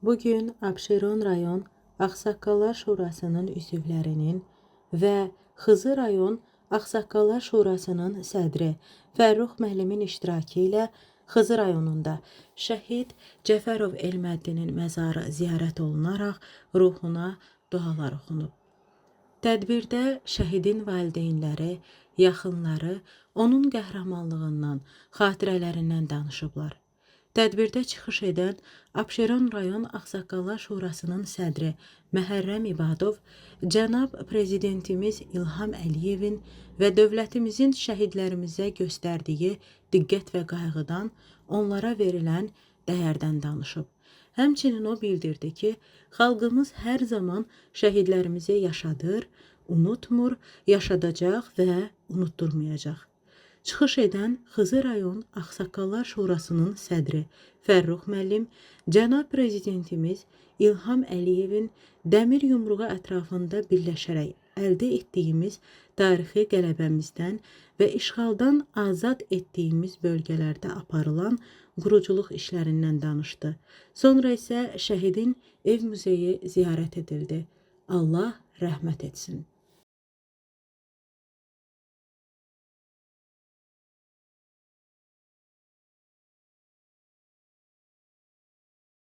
Bugün Abşeron rayon Ağsaqqallar Şurasının üzvlərinin və Xızı rayon Ağsaqqallar Şurasının sədri Fərrux müəllimin iştirakı ilə Xızı rayonunda şəhid Cəfərov Elməddinin məzarı ziyarət olunaraq ruhuna dualar oxunub. Tədbirdə şəhidin valideynləri, yaxınları onun qəhrəmanlığından, xatirələrindən danışıblar. Tədbirdə çıxış edən Abşeron rayon Ağsaqqallar Şurasının sədri Məhərrəm İbadov, cənab prezidentimiz İlham Əliyevin və dövlətimizin şəhidlərimizə göstərdiyi diqqət və qayğıdan, onlara verilən dəyərdən danışıb. Həmçinin o bildirdi ki, xalqımız hər zaman şəhidlərimizi yaşadır, unutmur, yaşadacaq və unutturmayacaq. Çıxış edən Xızı rayon Ağsaqqallar Şurasının sədri Fərrux müəllim, cənab prezidentimiz İlham Əliyevin dəmir yumruğu ətrafında birləşərək əldə etdiyimiz tarixi qələbəmizdən və işğaldan azad etdiyimiz bölgələrdə aparılan quruculuq işlərindən danışdı. Sonra isə şəhidin ev muzeyi ziyarət edildi. Allah rəhmət etsin.